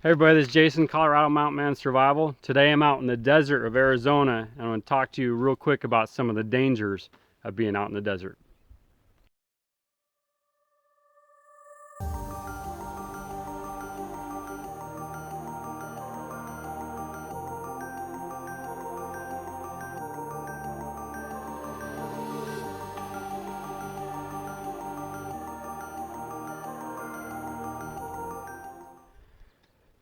Hey everybody, this is Jason, Colorado Mountain Man Survival. Today I'm out in the desert of Arizona and I'm going to talk to you real quick about some of the dangers of being out in the desert.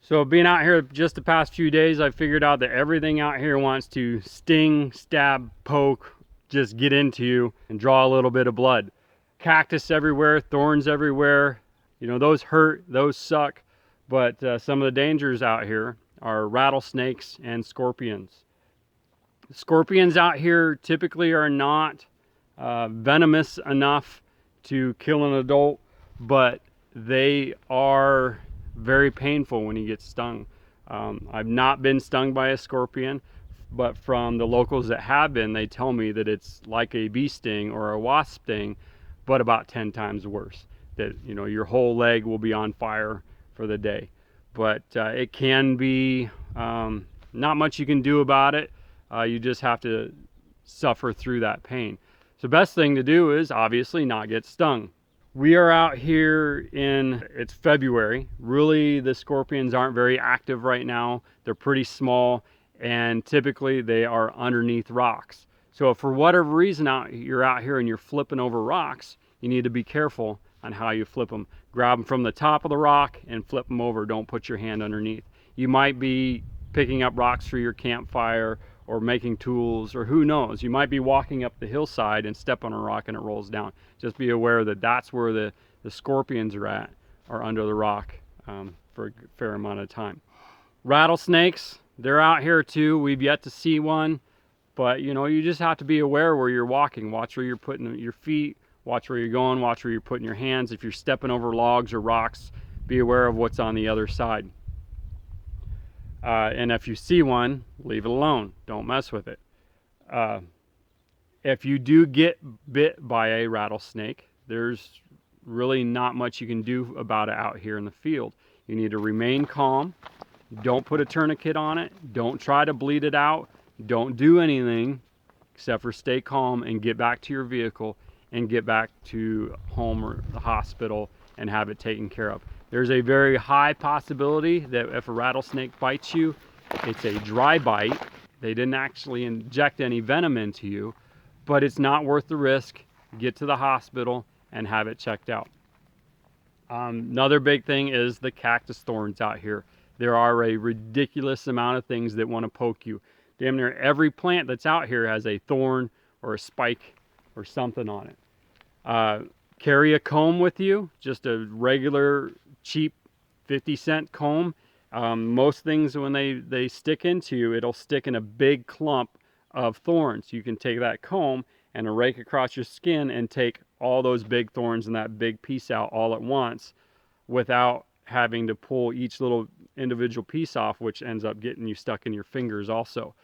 So being out here just the past few days, I figured out that everything out here wants to sting, stab, poke, just get into you and draw a little bit of blood. Cactus everywhere, thorns everywhere. You know, those hurt, those suck. But some of the dangers out here are rattlesnakes and scorpions. Scorpions out here typically are not venomous enough to kill an adult, but they are very painful when you get stung. I've not been stung by a scorpion, but from the locals that have been, they tell me that it's like a bee sting or a wasp sting, but about 10 times worse. That, you know, your whole leg will be on fire for the day. But it can be not much you can do about it. You just have to suffer through that pain. So the best thing to do is obviously not get stung. We are out here it's February. Really, the scorpions aren't very active right now. They're pretty small, and typically they are underneath rocks. So if for whatever reason you're out here and you're flipping over rocks, you need to be careful on how you flip them. Grab them from the top of the rock and flip them over. Don't put your hand underneath. You might be picking up rocks for your campfire or making tools, or who knows, you might be walking up the hillside and step on a rock and it rolls down. Just be aware that that's where the scorpions are under the rock for a fair amount of time. Rattlesnakes, they're out here too. We've yet to see one, but you know, you just have to be aware where you're walking. Watch where you're putting your feet, watch where you're going, watch where you're putting your hands. If you're stepping over logs or rocks, be aware of what's on the other side. And if you see one, leave it alone. Don't mess with it. If you do get bit by a rattlesnake, there's really not much you can do about it out here in the field. You need to remain calm. Don't put a tourniquet on it. Don't try to bleed it out. Don't do anything except for stay calm and get back to your vehicle and get back to home or the hospital and have it taken care of. There's a very high possibility that if a rattlesnake bites you, it's a dry bite. They didn't actually inject any venom into you, but it's not worth the risk. Get to the hospital and have it checked out. Another big thing is the cactus thorns out here. There are a ridiculous amount of things that want to poke you. Damn near every plant that's out here has a thorn or a spike or something on it. Carry a comb with you, just a regular cheap 50-cent comb. Most things, when they stick into you, it'll stick in a big clump of thorns. You can take that comb and rake across your skin and take all those big thorns and that big piece out all at once without having to pull each little individual piece off, which ends up getting you stuck in your fingers also.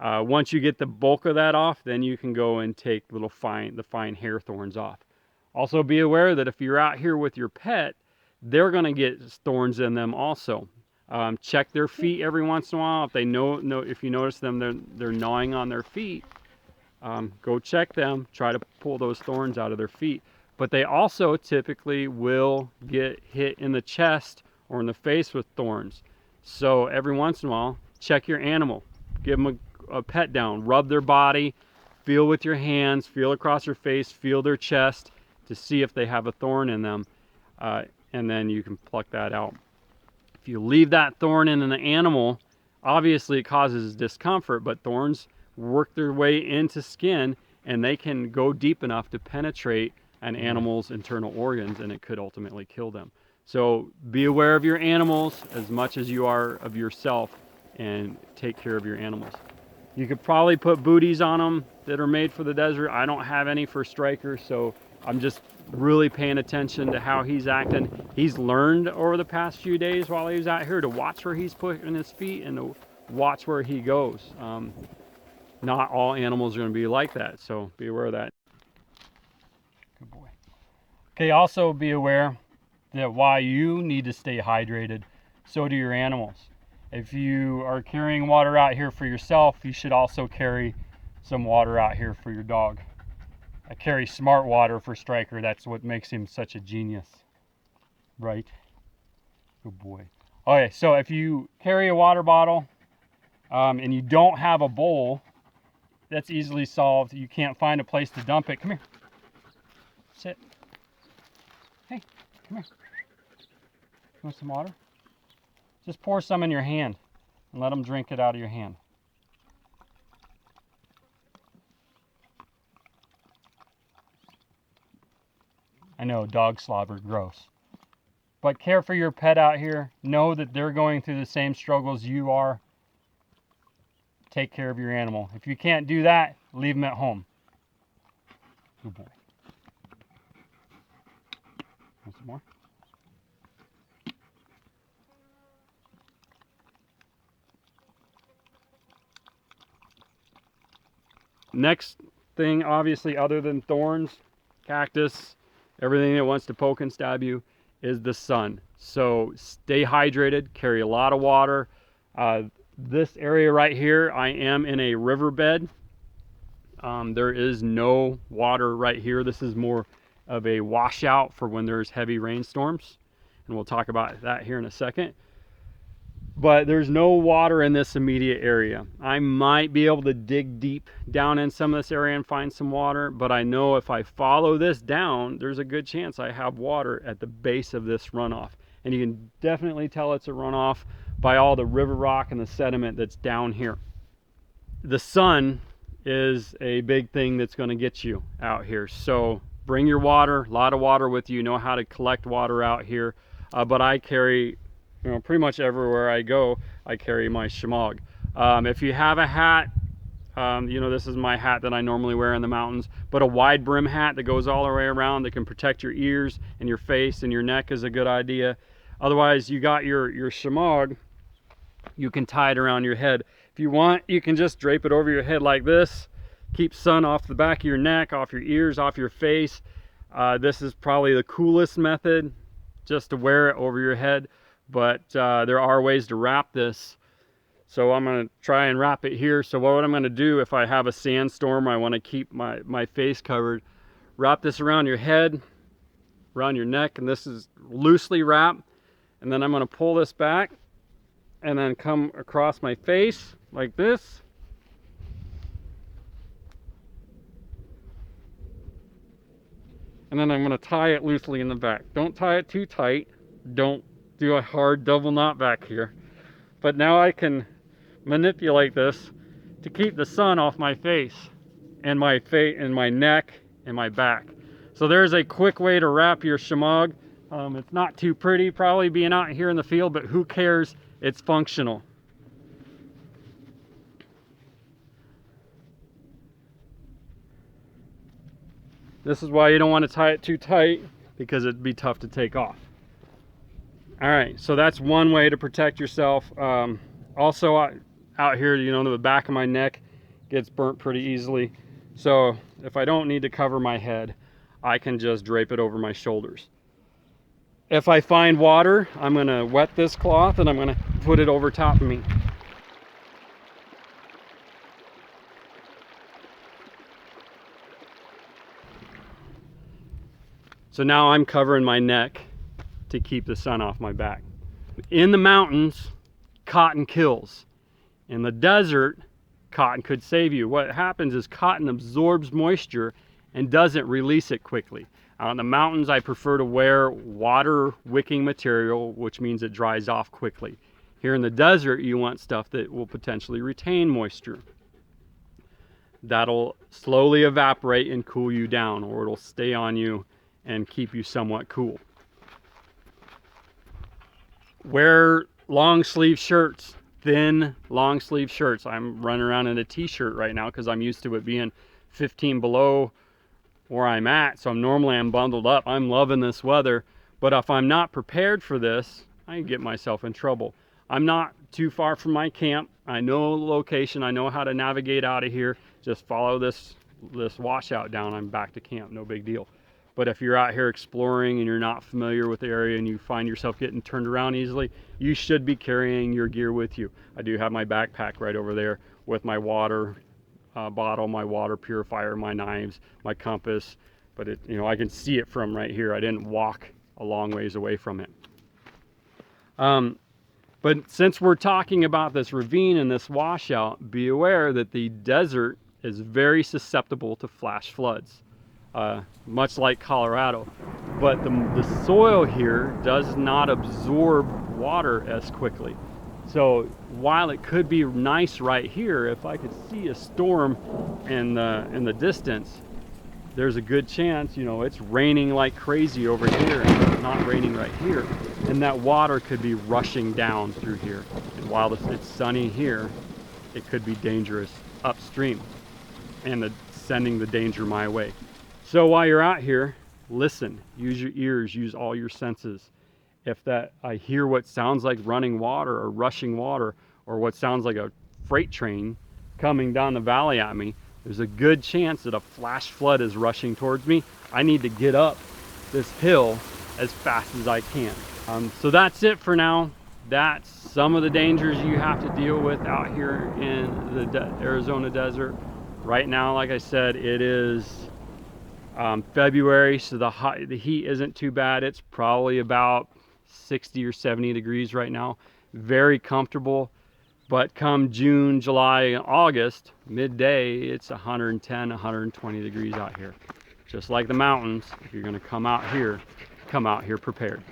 Once you get the bulk of that off, then you can go and take the fine hair thorns off. Also be aware that if you're out here with your pet, they're going to get thorns in them also. Check their feet every once in a while. If if you notice them, they're gnawing on their feet, go check them. Try to pull those thorns out of their feet. But they also typically will get hit in the chest or in the face with thorns. So every once in a while, check your animal. Give them a pet down. Rub their body. Feel with your hands. Feel across their face. Feel their chest to see if they have a thorn in them. And then you can pluck that out. If you leave that thorn in an animal, obviously it causes discomfort, but thorns work their way into skin and they can go deep enough to penetrate an animal's internal organs, and it could ultimately kill them. So be aware of your animals as much as you are of yourself, and take care of your animals. You could probably put booties on them that are made for the desert. I don't have any for Striker, so I'm just really paying attention to how he's acting. He's learned over the past few days while he was out here to watch where he's putting his feet and to watch where he goes. Not all animals are going to be like that, so be aware of that. Good boy. Okay, also be aware that while you need to stay hydrated, so do your animals. If you are carrying water out here for yourself, you should also carry some water out here for your dog. I carry smart water for Striker. That's what makes him such a genius. Right? Good boy. Okay, so if you carry a water bottle and you don't have a bowl, that's easily solved. You can't find a place to dump it. Come here. Sit. Hey, come here. You want some water? Just pour some in your hand and let them drink it out of your hand. I know, dog slobber, gross. But care for your pet out here. Know that they're going through the same struggles you are. Take care of your animal. If you can't do that, leave them at home. Good boy. Want some more? Next thing, obviously, other than thorns, cactus, everything that wants to poke and stab you, is the sun. So stay hydrated, carry a lot of water. This area right here, I am in a riverbed. There is no water right here. This is more of a washout for when there's heavy rainstorms. And we'll talk about that here in a second. But there's no water in this immediate area. I might be able to dig deep down in some of this area and find some water, but I know if I follow this down, there's a good chance I have water at the base of this runoff. And you can definitely tell it's a runoff by all the river rock and the sediment that's down here. The sun is a big thing that's going to get you out here. So bring your water, a lot of water with you. Know how to collect water out here. But I carry, pretty much everywhere I go, I carry my Shemagh. If you have a hat, this is my hat that I normally wear in the mountains, but a wide brim hat that goes all the way around that can protect your ears and your face and your neck is a good idea. Otherwise, you got your Shemagh, you can tie it around your head. If you want, you can just drape it over your head like this. Keep sun off the back of your neck, off your ears, off your face. This is probably the coolest method, just to wear it over your head. But there are ways to wrap this. So I'm going to try and wrap it here. So what I'm going to do, if I have a sandstorm, I want to keep my face covered, wrap this around your head, around your neck, and this is loosely wrapped. And then I'm going to pull this back and then come across my face like this. And then I'm going to tie it loosely in the back. Don't tie it too tight. Don't do a hard double knot back here. But now I can manipulate this to keep the sun off my face and my neck and my back. So there's a quick way to wrap your Shemagh. It's not too pretty probably being out here in the field, but who cares? It's functional. This is why you don't want to tie it too tight, because it'd be tough to take off. All right, so that's one way to protect yourself. Also out here, the back of my neck gets burnt pretty easily. So if I don't need to cover my head, I can just drape it over my shoulders. If I find water, I'm gonna wet this cloth and I'm gonna put it over top of me. So now I'm covering my neck to keep the sun off my back. In the mountains, cotton kills. In the desert, cotton could save you. What happens is cotton absorbs moisture and doesn't release it quickly. Out in the mountains, I prefer to wear water wicking material, which means it dries off quickly. Here in the desert, you want stuff that will potentially retain moisture. That'll slowly evaporate and cool you down, or it'll stay on you and keep you somewhat cool. Wear long sleeve shirts, thin long sleeve shirts. I'm running around in a t-shirt right now because I'm used to it being 15 below where I'm at. So normally I'm bundled up. I'm loving this weather, but if I'm not prepared for this, I can get myself in trouble. I'm not too far from my camp. I know the location. I know how to navigate out of here. Just follow this washout down. I'm back to camp. No big deal. But if you're out here exploring and you're not familiar with the area and you find yourself getting turned around easily, you should be carrying your gear with you. I do have my backpack right over there with my water bottle, my water purifier, my knives, my compass. But it, I can see it from right here. I didn't walk a long ways away from it. But since we're talking about this ravine and this washout, be aware that the desert is very susceptible to flash floods. Much like Colorado, but the soil here does not absorb water as quickly. So while it could be nice right here, if I could see a storm in the distance, there's a good chance, it's raining like crazy over here and it's not raining right here, and that water could be rushing down through here. And while it's sunny here, it could be dangerous upstream and sending the danger my way. So while you're out here, listen, use your ears, use all your senses. If I hear what sounds like running water or rushing water, or what sounds like a freight train coming down the valley at me, there's a good chance that a flash flood is rushing towards me. I need to get up this hill as fast as I can. So that's it for now. That's some of the dangers you have to deal with out here in the Arizona desert. Right now, like I said, it is February, so the heat isn't too bad. It's probably about 60 or 70 degrees right now. Very comfortable. But come June, July, and August, midday, it's 110, 120 degrees out here. Just like the mountains, if you're going to come out here prepared.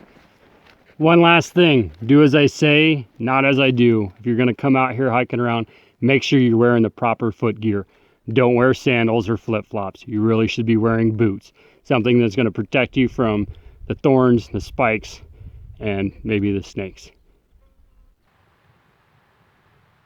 One last thing, do as I say, not as I do. If you're going to come out here hiking around, make sure you're wearing the proper foot gear. Don't wear sandals or flip-flops. You really should be wearing boots. Something that's going to protect you from the thorns, the spikes, and maybe the snakes.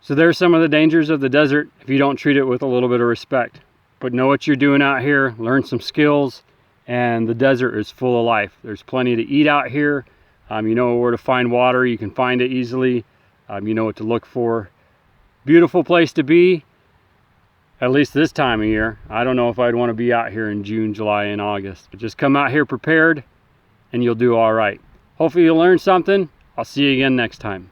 So there's some of the dangers of the desert if you don't treat it with a little bit of respect. But know what you're doing out here, learn some skills, and the desert is full of life. There's plenty to eat out here. You know where to find water. You can find it easily. You know what to look for. Beautiful place to be. At least this time of year. I don't know if I'd want to be out here in June, July, and August. But just come out here prepared and you'll do all right. Hopefully you'll learn something. I'll see you again next time.